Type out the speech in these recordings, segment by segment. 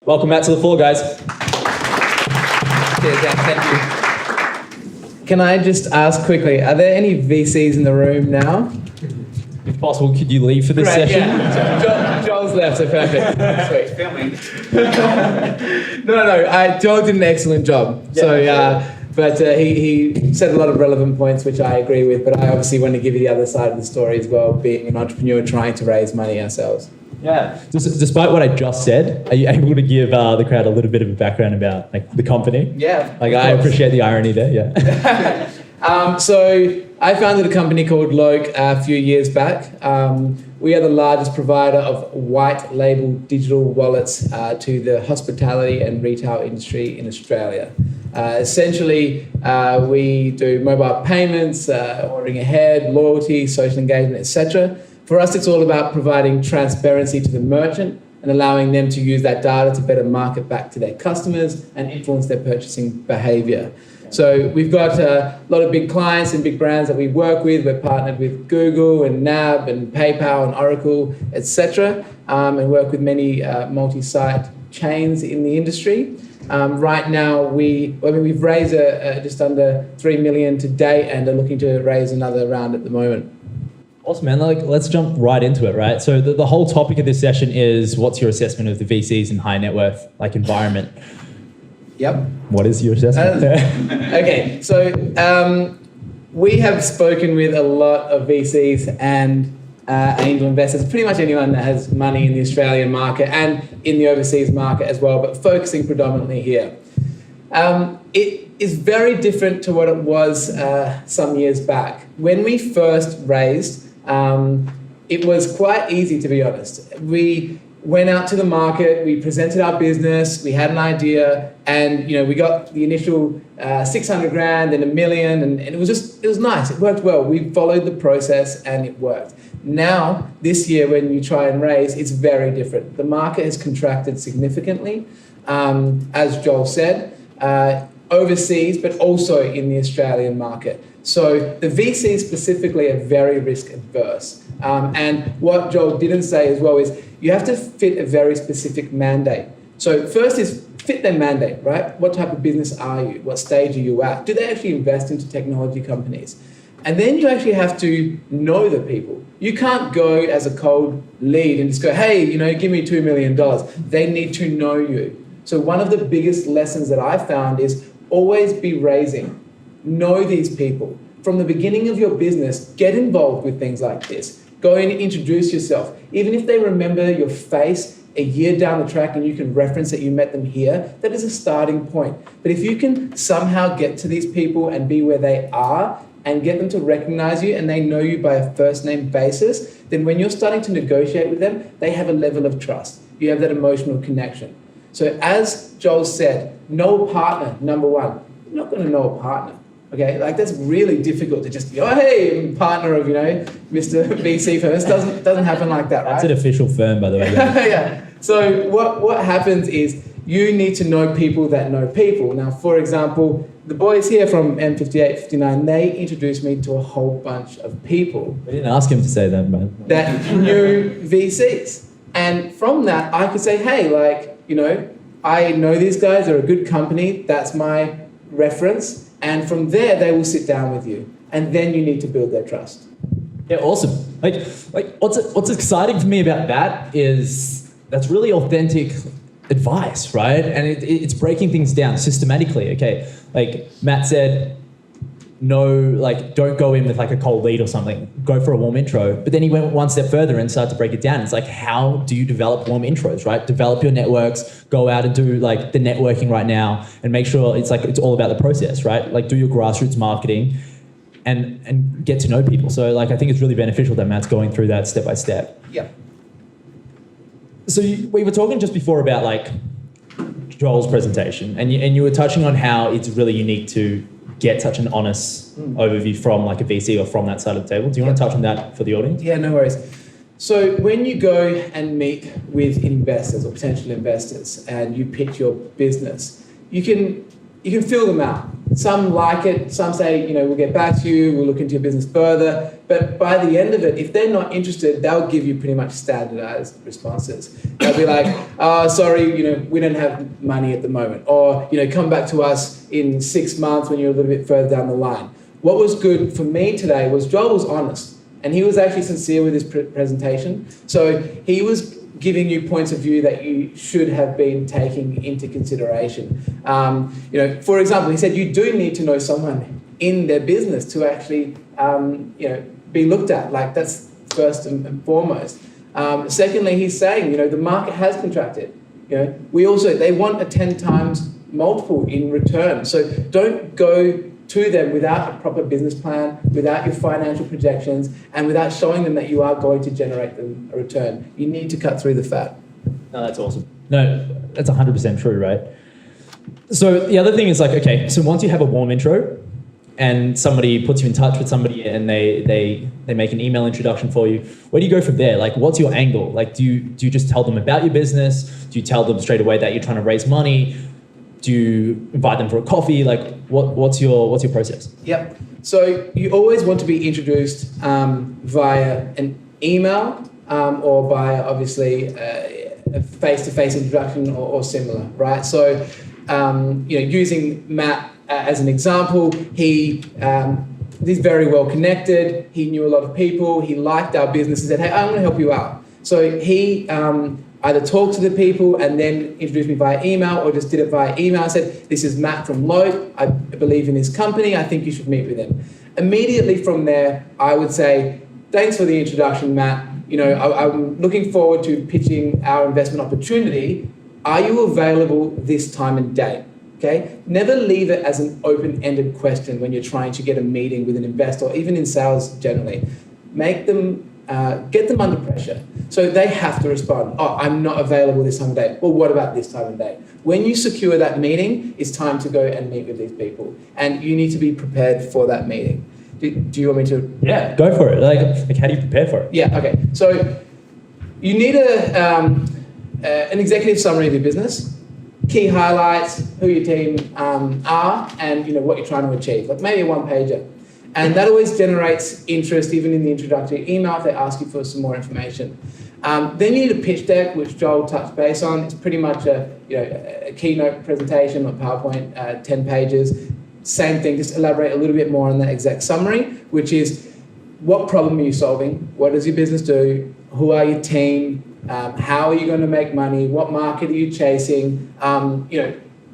Welcome back to the floor, guys. Thank you. Can I just ask quickly, are there any VCs in the room now? If possible, could you leave for this session? Yeah. Joel's left, so perfect. Sweet. Filming. No. Joel did an excellent job. But he said a lot of relevant points, which I agree with. But I obviously want to give you the other side of the story as well, being an entrepreneur trying to raise money ourselves. Yeah. Despite what I just said, are you able to give the crowd a little bit of a background about the company? Yeah. I appreciate the irony there. Yeah. So I founded a company called LOKE a few years back. We are the largest provider of white label digital wallets to the hospitality and retail industry in Australia. Essentially, we do mobile payments, ordering ahead, loyalty, social engagement, etc. For us, it's all about providing transparency to the merchant and allowing them to use that data to better market back to their customers and influence their purchasing behavior. So we've got a lot of big clients and big brands that we work with. We're partnered with Google and NAB and PayPal and Oracle, etc., and work with many multi-site chains in the industry. Right now, we've raised just under 3 million to date and are looking to raise another round at the moment. Awesome, man. Let's jump right into it, right? So the whole topic of this session is what's your assessment of the VCs and high net worth environment? Yep. What is your assessment? Okay, so we have spoken with a lot of VCs and angel investors, pretty much anyone that has money in the Australian market and in the overseas market as well, but focusing predominantly here. It is very different to what it was some years back. When we first raised, it was quite easy, to be honest. We went out to the market, we presented our business, we had an idea, and we got the initial 600 grand and $1 million, and it was nice. It worked well. We followed the process and it worked. Now, this year, when you try and raise, it's very different. The market has contracted significantly, as Joel said, overseas, but also in the Australian market. So the VCs specifically are very risk adverse. And what Joel didn't say as well is you have to fit a very specific mandate. So first is fit their mandate, right? What type of business are you? What stage are you at? Do they actually invest into technology companies? And then you actually have to know the people. You can't go as a cold lead and just go, hey, give me $2 million. They need to know you. So one of the biggest lessons that I found is always be raising. Know these people. From the beginning of your business, get involved with things like this. Go and introduce yourself. Even if they remember your face a year down the track and you can reference that you met them here, that is a starting point. But if you can somehow get to these people and be where they are and get them to recognize you and they know you by a first name basis, then when you're starting to negotiate with them, they have a level of trust. You have that emotional connection. So as Joel said, know a partner, number one. You're not going to know a partner. Okay, that's really difficult to just be, oh, hey, I'm a partner of, Mr. VC firm. This doesn't happen like that, right? That's an official firm, by the way. Yeah. So what happens is you need to know people that know people. Now, for example, the boys here from M58, 59, they introduced me to a whole bunch of people. We didn't ask him to say that, man. That knew VCs. And from that, I could say, hey, I know these guys, they're a good company. That's my reference. And from there, they will sit down with you. And then you need to build their trust. Yeah, awesome. What's exciting for me about that is that's really authentic advice, right? And it's breaking things down systematically, okay? Like Matt said, no, don't go in with a cold lead or something. Go for a warm intro. But then he went one step further and started to break it down. It's how do you develop warm intros, right? Develop your networks, go out and do the networking right now and make sure it's all about the process, right? Do your grassroots marketing and get to know people. So I think it's really beneficial that Matt's going through that step by step. Yeah. So we were talking just before about Joel's presentation and you were touching on how it's really unique to get such an honest overview from a VC or from that side of the table. Do you want to touch on that for the audience? Yeah, no worries. So when you go and meet with investors or potential investors and you pitch your business, you can you can fill them out. Some like it, some say, we'll get back to you, we'll look into your business further. But by the end of it, if they're not interested, they'll give you pretty much standardized responses. They'll be like, oh, sorry, we don't have money at the moment. Or, come back to us in 6 months when you're a little bit further down the line. What was good for me today was Joel was honest. And he was actually sincere with his presentation. So he was giving you points of view that you should have been taking into consideration. For example, he said you do need to know someone in their business to actually, be looked at. Like that's first and foremost. Secondly, he's saying, the market has contracted. They want a 10 times multiple in return. So don't go to them without a proper business plan, without your financial projections, and without showing them that you are going to generate them a return. You need to cut through the fat. No, that's awesome. No, that's 100% true, right? So the other thing is okay, so once you have a warm intro and somebody puts you in touch with somebody and they make an email introduction for you, where do you go from there? What's your angle? Do you just tell them about your business? Do you tell them straight away that you're trying to raise money? Do you invite them for a coffee? What's your process? Yep. So you always want to be introduced via an email or via obviously a face-to-face introduction or similar, right? So using Matt as an example, he's very well connected. He knew a lot of people. He liked our business and said, "Hey, I want to help you out." So he either talked to the people and then introduced me via email, or just did it via email and said, "This is Matt from LOKE. I believe in his company. I think you should meet with him." Immediately from there, I would say, "Thanks for the introduction, Matt. I'm looking forward to pitching our investment opportunity. Are you available this time and date?" Okay? Never leave it as an open-ended question when you're trying to get a meeting with an investor, or even in sales generally. Make them get them under pressure. So they have to respond. "Oh, I'm not available this time of day." "Well, what about this time of day?" When you secure that meeting, it's time to go and meet with these people. And you need to be prepared for that meeting. Do you want me to? Yeah, go for it. How do you prepare for it? Yeah, okay. So you need an executive summary of your business, key highlights, who your team are, and what you're trying to achieve. Maybe a one-pager. And that always generates interest, even in the introductory email if they ask you for some more information. Then you need a pitch deck, which Joel touched base on. It's pretty much a keynote presentation or PowerPoint, 10 pages. Same thing, just elaborate a little bit more on that exec summary, which is what problem are you solving? What does your business do? Who are your team? How are you going to make money? What market are you chasing?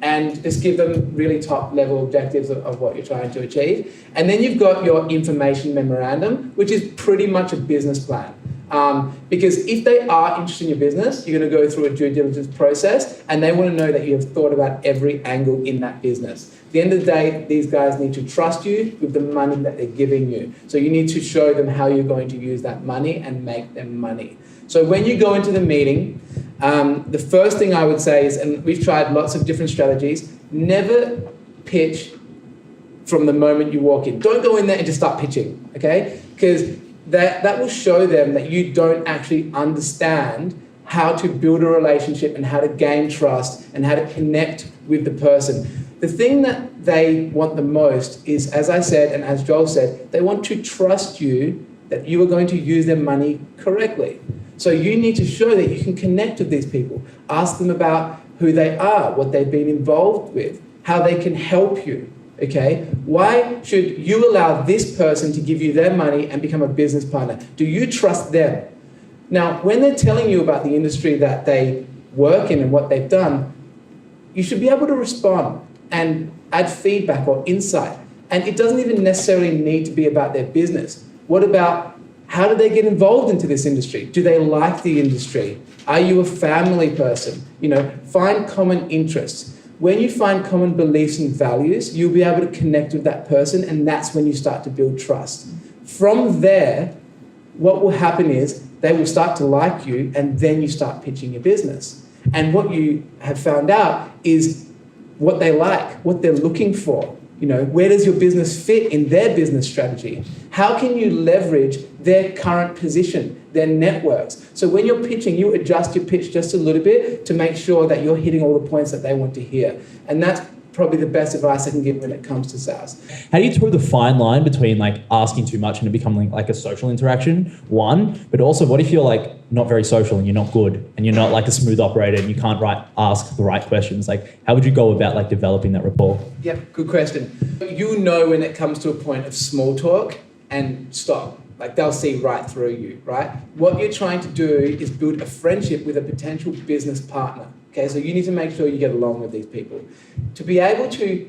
And just give them really top level objectives of what you're trying to achieve. And then you've got your information memorandum, which is pretty much a business plan. Because if they are interested in your business, you're going to go through a due diligence process, and they want to know that you have thought about every angle in that business. At the end of the day, these guys need to trust you with the money that they're giving you. So you need to show them how you're going to use that money and make them money. So when you go into the meeting, the first thing I would say is, and we've tried lots of different strategies, never pitch from the moment you walk in. Don't go in there and just start pitching, okay? Because that will show them that you don't actually understand how to build a relationship and how to gain trust and how to connect with the person. The thing that they want the most is, as I said, and as Joel said, they want to trust you that you are going to use their money correctly. So you need to show that you can connect with these people. Ask them about who they are, what they've been involved with, how they can help you, okay? Why should you allow this person to give you their money and become a business partner? Do you trust them? Now, when they're telling you about the industry that they work in and what they've done, you should be able to respond and add feedback or insight. And it doesn't even necessarily need to be about their business. What about, how do they get involved into this industry? Do they like the industry? Are you a family person? Find common interests. When you find common beliefs and values, you'll be able to connect with that person, and that's when you start to build trust. From there, what will happen is they will start to like you, and then you start pitching your business. And what you have found out is what they like, what they're looking for. Where does your business fit in their business strategy? How can you leverage their current position, their networks? So when you're pitching, you adjust your pitch just a little bit to make sure that you're hitting all the points that they want to hear. And that's probably the best advice I can give when it comes to sales. How do you toe the fine line between like asking too much and it becoming like a social interaction, one, but also what if you're like not very social and you're not good and you're not like a smooth operator and you can't ask the right questions? Like how would you go about like developing that rapport? Yep, good question. You know when it comes to a point of small talk and stop. Like they'll see right through you, right? What you're trying to do is build a friendship with a potential business partner. Okay, so you need to make sure you get along with these people. To be able to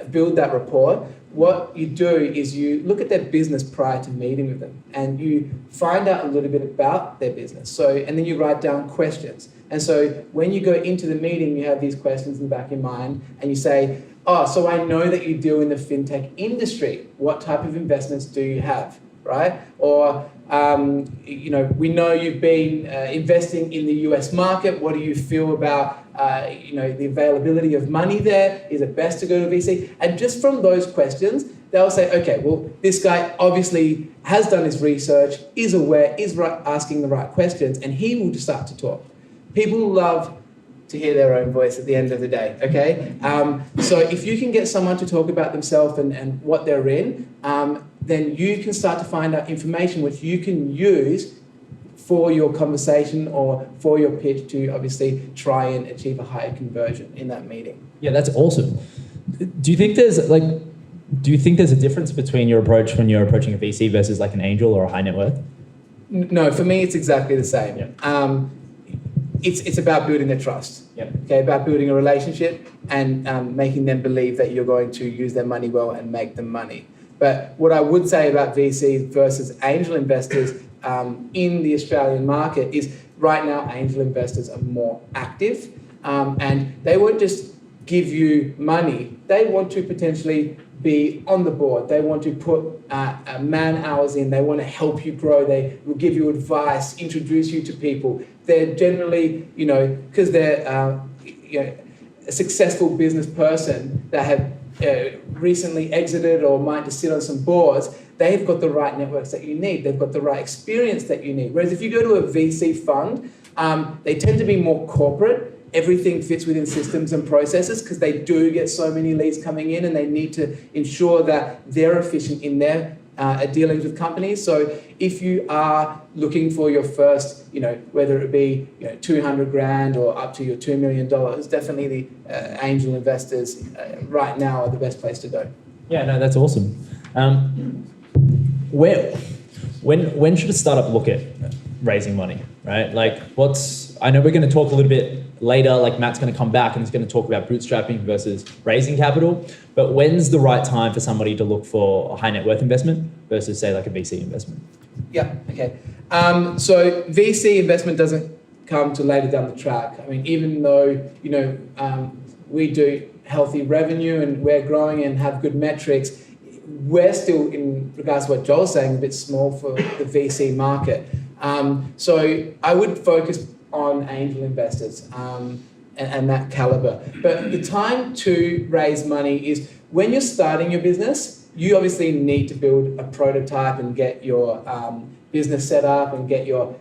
build that rapport, what you do is you look at their business prior to meeting with them and you find out a little bit about their business. So, and then you write down questions. And so when you go into the meeting, you have these questions in the back of your mind and you say, oh, so I know that you deal in the fintech industry. What type of investments do you have, right? Or, we know you've been investing in the US market. What do you feel about, the availability of money there? Is it best to go to VC? And just from those questions, they'll say, okay, well, this guy obviously has done his research, is aware, is asking the right questions, and he will just start to talk. People love to hear their own voice at the end of the day, okay? So if you can get someone to talk about themselves and what they're in, then you can start to find out information which you can use for your conversation or for your pitch to obviously try and achieve a higher conversion in that meeting. Yeah, that's awesome. Do you think there's a difference between your approach when you're approaching a VC versus like an angel or a high net worth? No, for me, it's exactly the same. Yeah. It's about building their trust. Yeah. Okay, about building a relationship and making them believe that you're going to use their money well and make them money. But what I would say about VCs versus angel investors in the Australian market is right now angel investors are more active and they won't just give you money. They want to potentially be on the board. They want to put man hours in. They want to help you grow. They will give you advice, introduce you to people. They're generally, because they're a successful business person that have recently exited or might just sit on some boards, they've got the right networks that you need. They've got the right experience that you need. Whereas if you go to a VC fund, they tend to be more corporate. Everything fits within systems and processes because they do get so many leads coming in and they need to ensure that they're efficient in their dealings with companies. So if you are looking for your first, whether it be 200 grand or up to your $2 million, definitely the angel investors right now are the best place to go. Yeah, no, that's awesome. When should a startup look at raising money, right? Like I know we're going to talk a little bit later, like Matt's going to come back and he's going to talk about bootstrapping versus raising capital, but when's the right time for somebody to look for a high net worth investment versus say like a VC investment? Yeah, okay. So VC investment doesn't come to later down the track. I mean, even though, we do healthy revenue and we're growing and have good metrics, we're still, in regards to what Joel's saying, a bit small for the VC market. So I would focus on angel investors and that caliber. But the time to raise money is when you're starting your business. You obviously need to build a prototype and get your business set up and get your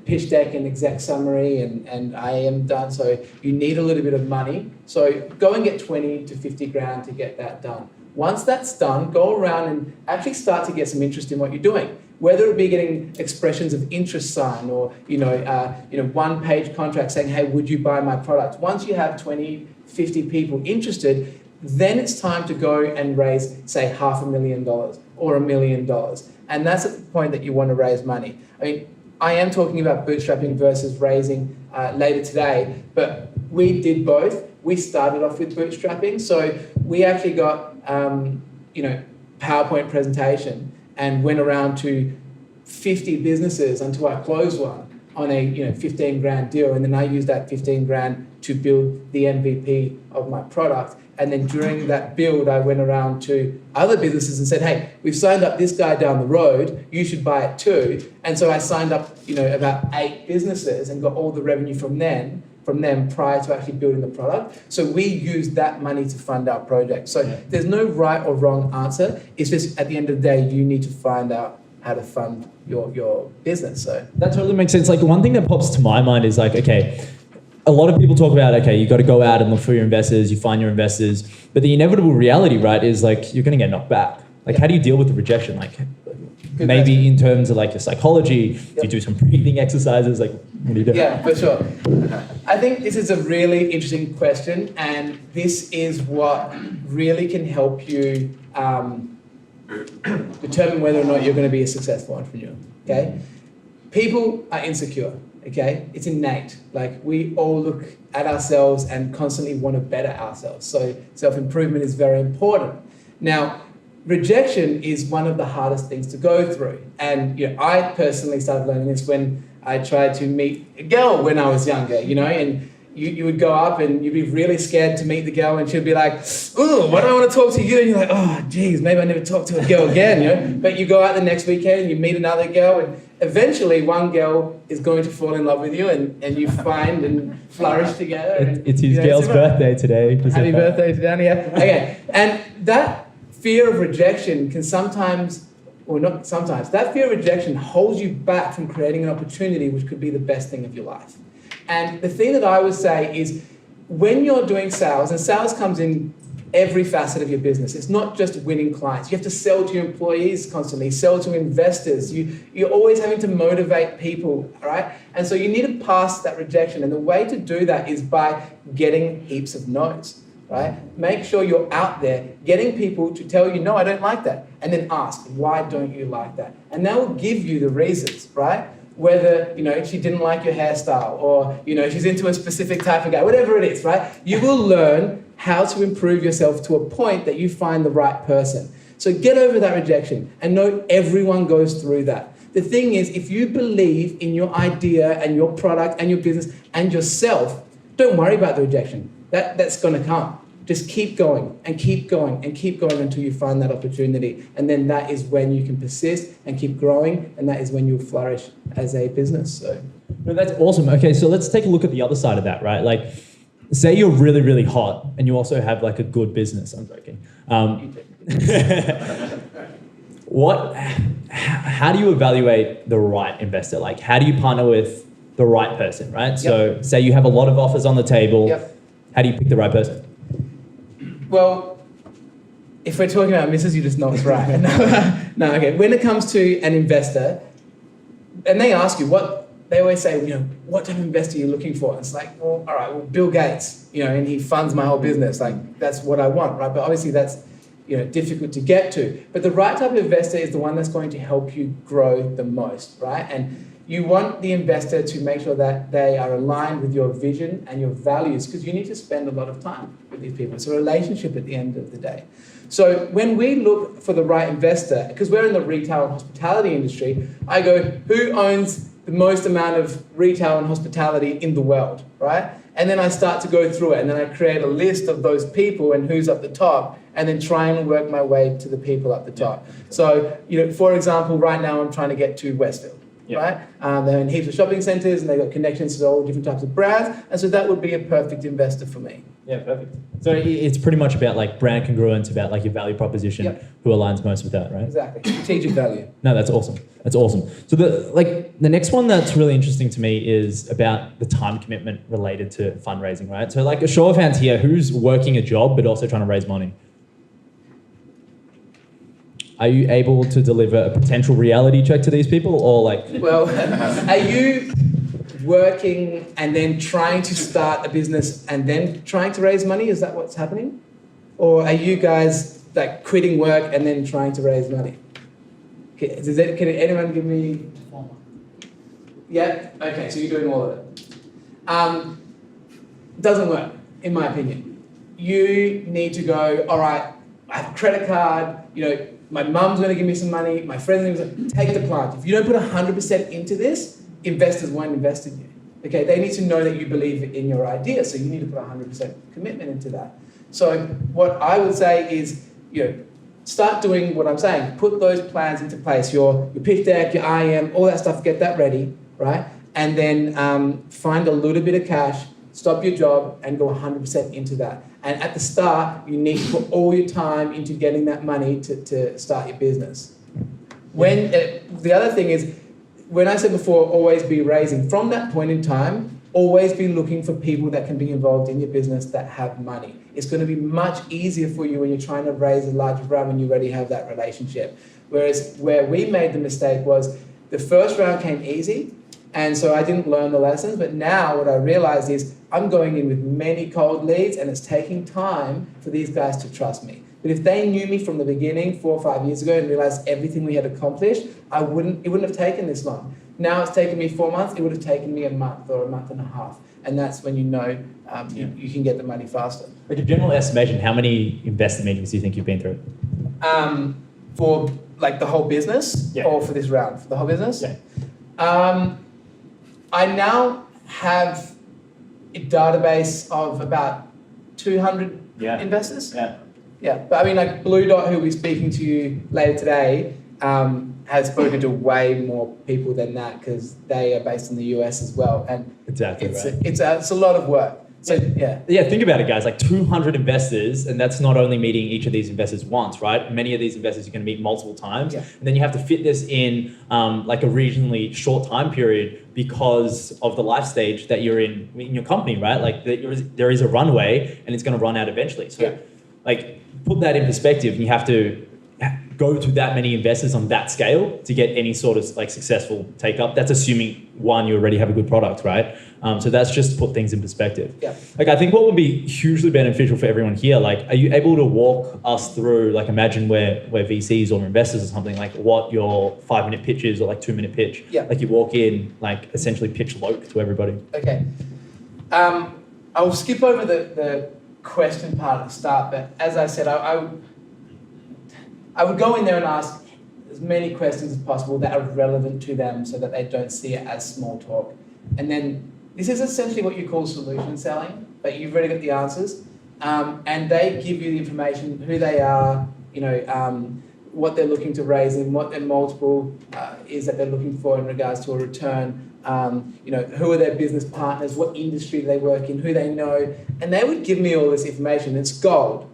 pitch deck and exec summary and IAM done. So you need a little bit of money. So go and get 20 to 50 grand to get that done. Once that's done, go around and actually start to get some interest in what you're doing. Whether it be getting expressions of interest signed or one-page contract saying, hey, would you buy my product? Once you have 20, 50 people interested, then it's time to go and raise, say, $500,000 or $1 million. And that's at the point that you want to raise money. I mean, I am talking about bootstrapping versus raising later today, but we did both. We started off with bootstrapping. So we actually got, PowerPoint presentation and went around to 50 businesses until I closed one on a 15 grand deal. And then I used that 15 grand to build the MVP of my product. And then during that build, I went around to other businesses and said, hey, we've signed up this guy down the road, you should buy it too. And so I signed up, about 8 businesses and got all the revenue from them prior to actually building the product. So we used that money to fund our project. So there's no right or wrong answer. It's just at the end of the day, you need to find out how to fund your business. So that totally makes sense. Like one thing that pops to my mind is like, okay, a lot of people talk about, okay, you got to go out and look for your investors, you find your investors, but the inevitable reality, right, is like you're going to get knocked back. Like, how do you deal with the rejection? Like, Good maybe question. in terms of like your psychology, do you do some breathing exercises? Like, what do you do? Yeah, for sure. I think this is a really interesting question, and this is what really can help you determine whether or not you're going to be a successful entrepreneur. Okay, people are insecure. Okay, it's innate. Like, we all look at ourselves and constantly want to better ourselves. So self-improvement is very important. Now, rejection is one of the hardest things to go through. And I personally started learning this when I tried to meet a girl when I was younger, and you would go up and you'd be really scared to meet the girl, and she'd be like, oh, why don't I want to talk to you? And you're like, oh, geez, maybe I never talk to a girl again, But you go out the next weekend and you meet another girl, and eventually one girl is going to fall in love with you, and you find and flourish together. It's his girl's birthday today. Happy birthday to Danny. Yeah. Okay, and that fear of rejection can sometimes, or not sometimes, that fear of rejection holds you back from creating an opportunity which could be the best thing of your life. And the thing that I would say is, when you're doing sales, and sales comes in every facet of your business, it's not just winning clients. You have to sell to your employees constantly, sell to investors. You're always having to motivate people, right? And so you need to pass that rejection. And the way to do that is by getting heaps of no's. Right? Make sure you're out there getting people to tell you, no, I don't like that. And then ask, why don't you like that? And that will give you the reasons, right? Whether, she didn't like your hairstyle, or, she's into a specific type of guy, whatever it is, right? You will learn how to improve yourself to a point that you find the right person. So get over that rejection, and know everyone goes through that. The thing is, if you believe in your idea and your product and your business and yourself, don't worry about the rejection. That's going to come. Just keep going and keep going and keep going until you find that opportunity. And then that is when you can persist and keep growing, and that is when you'll flourish as a business. So, no, that's awesome. Okay, so let's take a look at the other side of that, right? Like, say you're really, really hot and you also have like a good business. I'm joking. How do you evaluate the right investor? Like, how do you partner with the right person, right? Yep. So say you have a lot of offers on the table. Yep. How do you pick the right person? Well, if we're talking about misses, you just know it's right. No, okay. When it comes to an investor, and they ask you they always say, what type of investor are you looking for? It's like, well, all right, well, Bill Gates, and he funds my whole business. Like, that's what I want, right? But obviously that's, difficult to get to. But the right type of investor is the one that's going to help you grow the most, right? And you want the investor to make sure that they are aligned with your vision and your values, because you need to spend a lot of time with these people. It's a relationship at the end of the day. So when we look for the right investor, because we're in the retail and hospitality industry, I go, who owns the most amount of retail and hospitality in the world, right? And then I start to go through it, and then I create a list of those people and who's up the top, and then try and work my way to the people up the top. So, for example, right now I'm trying to get to Westfield. Right? They're in heaps of shopping centres, and they've got connections to all different types of brands, and so that would be a perfect investor for me. Yeah, perfect. So it's pretty much about like brand congruence, about like your value proposition, who aligns most with that, right? Exactly. Strategic value. No, that's awesome. That's awesome. So the next one that's really interesting to me is about the time commitment related to fundraising, right? So like a show of hands here, who's working a job but also trying to raise money? Are you able to deliver a potential reality check to these people, or like? Well, are you working and then trying to start a business and then trying to raise money? Is that what's happening? Or are you guys like quitting work and then trying to raise money? Okay, can anyone give me? Yeah. Okay. So you're doing all of it. Doesn't work, in my opinion. You need to go. All right. I have a credit card. My mum's going to give me some money. My friends are going to take the plunge. If you don't put 100% into this, investors won't invest in you. Okay, they need to know that you believe in your idea, so you need to put 100% commitment into that. So what I would say is, start doing what I'm saying. Put those plans into place. Your pitch deck, your IM, all that stuff. Get that ready, right? And then find a little bit of cash. Stop your job and go 100% into that. And at the start, you need to put all your time into getting that money to start your business. The other thing is, when I said before, always be raising, from that point in time, always be looking for people that can be involved in your business that have money. It's going to be much easier for you when you're trying to raise a larger round when you already have that relationship. Whereas where we made the mistake was the first round came easy, and so I didn't learn the lessons. But now what I realized is I'm going in with many cold leads, and it's taking time for these guys to trust me. But if they knew me from the beginning 4 or 5 years ago and realized everything we had accomplished, it wouldn't have taken this long. Now it's taken me 4 months, it would have taken me a month or a month and a half. And that's when you know you can get the money faster. Like a general estimation, how many investor meetings do you think you've been through? For like the whole business or for this round? For the whole business? Yeah. I now have a database of about 200 investors. Yeah, but I mean, like Blue Dot, who will be speaking to you later today, has spoken to way more people than that because they are based in the US as well, and exactly it's a lot of work. So yeah, think about it, guys. Like 200 investors, and that's not only meeting each of these investors once, right? Many of these investors you're going to meet multiple times, and then you have to fit this in like a reasonably short time period because of the life stage that you're in your company, right? Like there is a runway, and it's going to run out eventually. So, like, put that in perspective, and you have to go to that many investors on that scale to get any sort of like successful take up. That's assuming one, you already have a good product, right? So that's just to put things in perspective. Yeah. Like I think what would be hugely beneficial for everyone here, like, are you able to walk us through, like imagine we're VCs or investors or something, like what your 5-minute pitch is or like 2-minute pitch. Yeah. Like you walk in, like essentially pitch LOKE to everybody. Okay. I'll skip over the question part at the start, but as I said, I would go in there and ask as many questions as possible that are relevant to them so that they don't see it as small talk. And then this is essentially what you call solution selling, but you've already got the answers. And they give you the information, who they are, what they're looking to raise and what their multiple is that they're looking for in regards to a return. Who are their business partners, what industry they work in, who they know. And they would give me all this information. It's gold.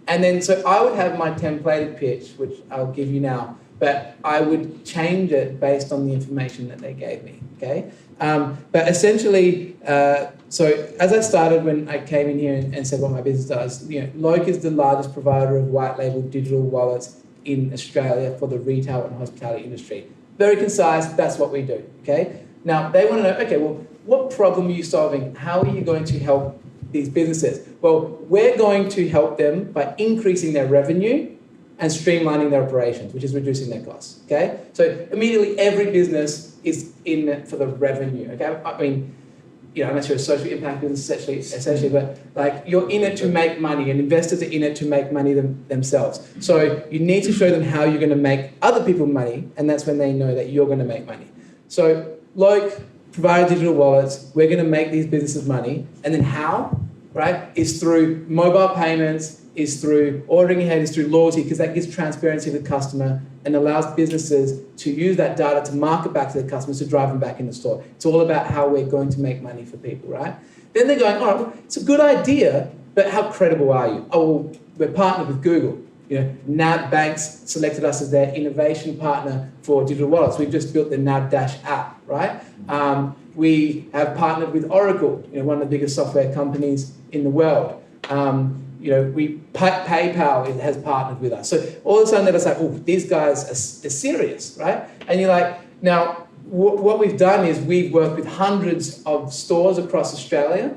And then, so I would have my templated pitch, which I'll give you now, but I would change it based on the information that they gave me, okay? But essentially, so as I started when I came in here and said what my business does, LOKE is the largest provider of white label digital wallets in Australia for the retail and hospitality industry. Very concise, that's what we do, okay? Now, they want to know, okay, well, what problem are you solving? How are you going to help these businesses? Well, we're going to help them by increasing their revenue and streamlining their operations, which is reducing their costs, okay? So immediately every business is in it for the revenue, okay? I mean, unless you're a social impact business essentially, but like you're in it to make money and investors are in it to make money themselves. So you need to show them how you're going to make other people money, and that's when they know that you're going to make money. So LOKE provided digital wallets, we're going to make these businesses money, and then how? Right, is through mobile payments, is through ordering ahead, is through loyalty, because that gives transparency to the customer and allows businesses to use that data to market back to the customers to drive them back in the store. It's all about how we're going to make money for people, right? Then they're going, all right, well, it's a good idea, but how credible are you? Oh, well, we're partnered with Google. NAB Banks selected us as their innovation partner for digital wallets. We've just built the NAB Dash app, right? We have partnered with Oracle, one of the biggest software companies in the world. PayPal has partnered with us. So all of a sudden they're just like, oh, these guys are serious, right? And you're like, now what we've done is we've worked with hundreds of stores across Australia,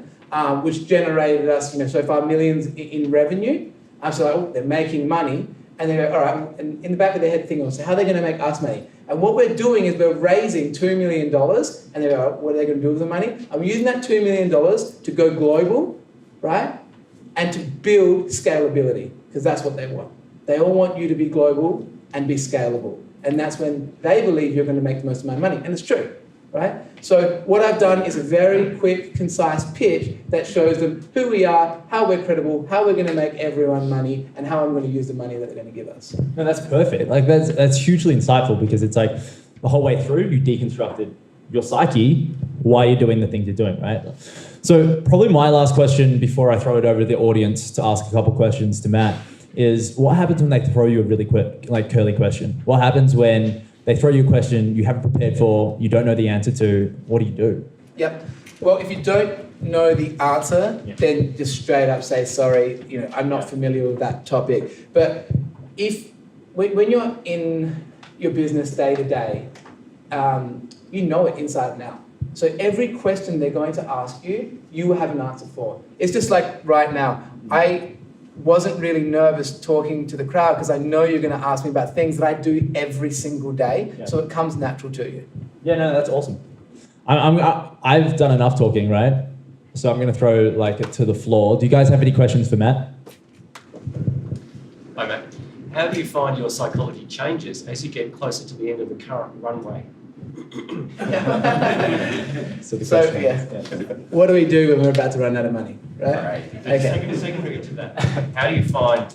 which generated us, so far millions in revenue. So like, oh, they're making money. And they go, all right, and in the back of their head thinking, so how are they going to make us money? And what we're doing is we're raising $2 million, and they go, what are they going to do with the money? I'm using that $2 million to go global, right? And to build scalability, because that's what they want. They all want you to be global and be scalable. And that's when they believe you're going to make the most amount of money. And it's true, right? So what I've done is a very quick, concise pitch that shows them who we are, how we're credible, how we're going to make everyone money, and how I'm going to use the money that they're going to give us. No, that's perfect. Like that's hugely insightful, because it's like the whole way through you deconstructed your psyche, why you're doing the things you're doing, right? So probably my last question before I throw it over to the audience to ask a couple questions to Matt is, what happens when they throw you a really quick, like curly question? What happens when they throw you a question you haven't prepared for, you don't know the answer to? What do you do? Yep. Well, if you don't know the answer, Yeah. then just straight up say, sorry, I'm not Yeah. familiar with that topic. But when you're in your business day to day, you know it inside and out. So every question they're going to ask you, you will have an answer for. It's just like right now. I wasn't really nervous talking to the crowd because I know you're going to ask me about things that I do every single day. Yeah. So it comes natural to you. Yeah, no, that's awesome. I've done enough talking, right? So I'm going to throw it to the floor. Do you guys have any questions for Matt? Hi, Matt. How do you find your psychology changes as you get closer to the end of the current runway? So the So, question yeah. is, What do we do when we're about to run out of money, right? Okay. Second bring it to that. How do you find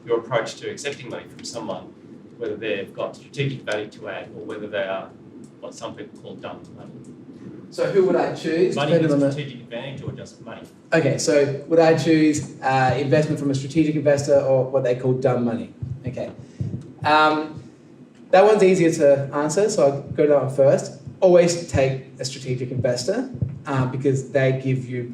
your approach to accepting money from someone, whether they've got strategic value to add or whether they are what some people call dumb money? So who would I choose? Money depending with on the- strategic advantage or just money? Okay, so would I choose investment from a strategic investor or what they call dumb money? Okay. That one's easier to answer, so I'll go to that one first. Always take a strategic investor because they give you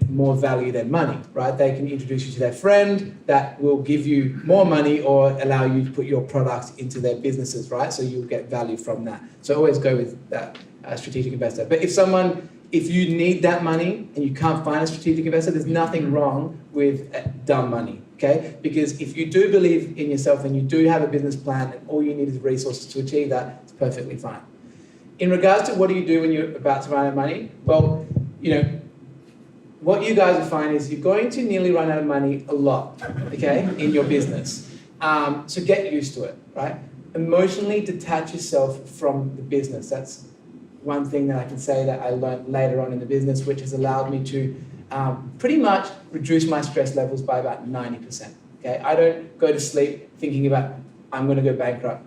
more value than money, right? They can introduce you to their friend that will give you more money or allow you to put your product into their businesses, right? So you'll get value from that. So always go with that strategic investor. But if you need that money and you can't find a strategic investor, there's nothing wrong with dumb money, okay? Because if you do believe in yourself and you do have a business plan and all you need is resources to achieve that, it's perfectly fine. In regards to what do you do when you're about to run out of money? Well, what you guys will find is you're going to nearly run out of money a lot, okay, in your business. So get used to it, right? Emotionally detach yourself from the business. That's one thing that I can say that I learned later on in the business, which has allowed me to pretty much reduce my stress levels by about 90%. Okay, I don't go to sleep thinking about I'm going to go bankrupt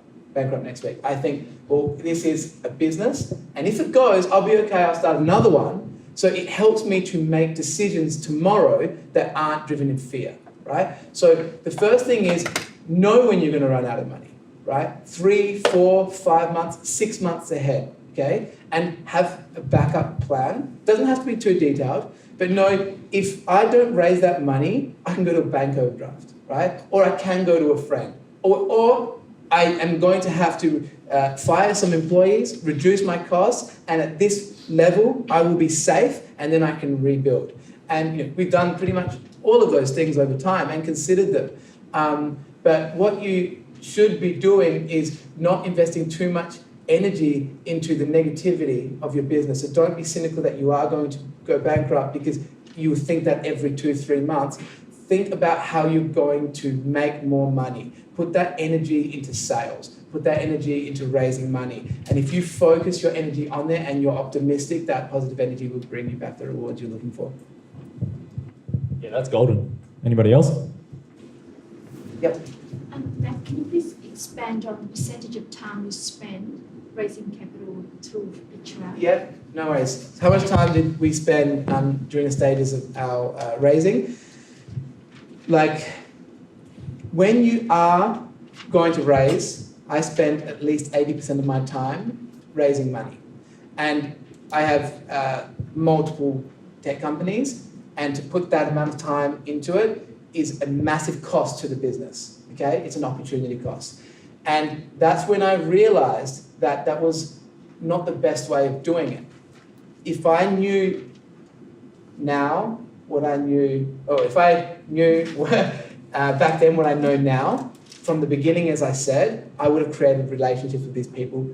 next week. I think, well, this is a business, and if it goes, I'll be okay. I'll start another one. So it helps me to make decisions tomorrow that aren't driven in fear, right? So the first thing is know when you're going to run out of money, right? 3, 4, 5 months, 6 months ahead. Okay, and have a backup plan. Doesn't have to be too detailed, but know if I don't raise that money, I can go to a bank overdraft, right? Or I can go to a friend, or I am going to have to fire some employees, reduce my costs, and at this level, I will be safe, and then I can rebuild. And we've done pretty much all of those things over time and considered them. But what you should be doing is not investing too much energy into the negativity of your business. So don't be cynical that you are going to go bankrupt because you think that every 2-3 months. Think about how you're going to make more money. Put that energy into sales. Put that energy into raising money. And if you focus your energy on there and you're optimistic, that positive energy will bring you back the rewards you're looking for. Yeah, that's golden. Anybody else? Yep. Matt, can you please expand on the percentage of time you spend raising capital through Virtual? Yep, no worries. How much time did we spend during the stages of our raising? Like, when you are going to raise, I spend at least 80% of my time raising money. And I have multiple tech companies, and to put that amount of time into it is a massive cost to the business, okay? It's an opportunity cost. And that's when I realized that that was not the best way of doing it. If I knew now what I knew, or if I knew back then what I know now, from the beginning, as I said, I would have created relationships with these people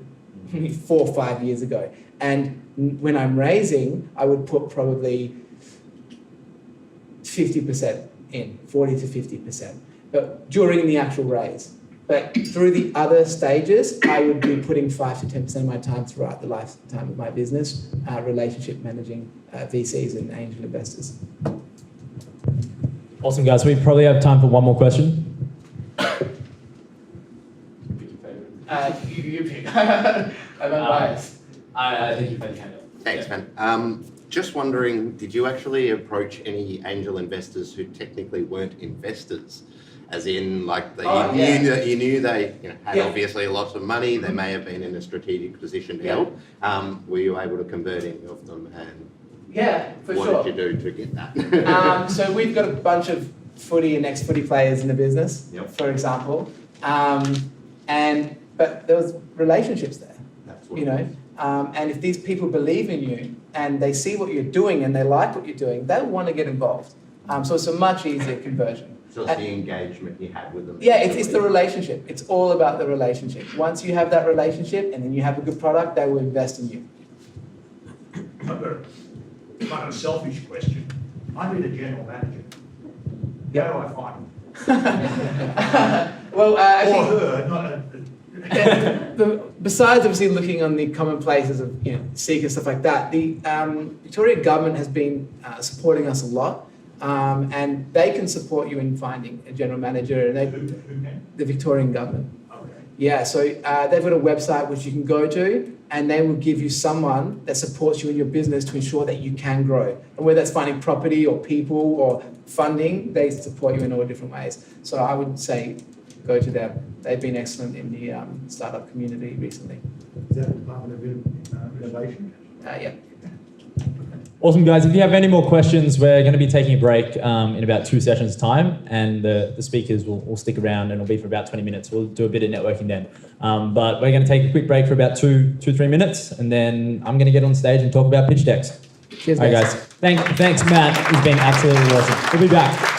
4 or 5 years ago. And when I'm raising, I would put probably 50% in, 40 to 50%, but during the actual raise. But through the other stages, I would be putting 5 to 10% of my time throughout the lifetime of my business, relationship managing VCs and angel investors. Awesome, guys. We probably have time for one more question. You pick. I'm unbiased. I think you've been handled. Thanks, man. Just wondering, did you actually approach any angel investors who technically weren't investors As in, like, Yeah. you knew they had Yeah. obviously lots of money. They may have been in a strategic position to help. Were you able to convert any of them, and Yeah, for what sure. did you do to get that? So we've got a bunch of footy and ex-footy players in the business, Yep. for example, but there was relationships there, That's what you know. And if these people believe in you and they see what you're doing and they like what you're doing, they'll want to get involved. So it's a much easier conversion. So it's the engagement you had with them. Yeah, it's the relationship. It's all about the relationship. Once you have that relationship and then you have a good product, they will invest in you. I've got a kind of selfish question. I need a general manager. Yeah. How do I find him? Well, Or actually, her, not a... besides obviously looking on the commonplaces of Seek and stuff like that, the Victorian government has been supporting us a lot, and they can support you in finding a general manager. And Who can? the Victorian government. Okay. Yeah, so they've got a website which you can go to, and they will give you someone that supports you in your business to ensure that you can grow. And whether that's finding property or people or funding, they support you in all different ways. So I would say go to them. They've been excellent in the startup community recently. Is that Department of Innovation? Yeah. Awesome, guys. If you have any more questions, we're going to be taking a break in about 2 sessions' time, and the speakers will stick around, and it'll be for about 20 minutes. We'll do a bit of networking then. But we're going to take a quick break for about 2-3 minutes, and then I'm going to get on stage and talk about pitch decks. Cheers, All right, guys. Thanks, Matt. It's been absolutely awesome. We'll be back.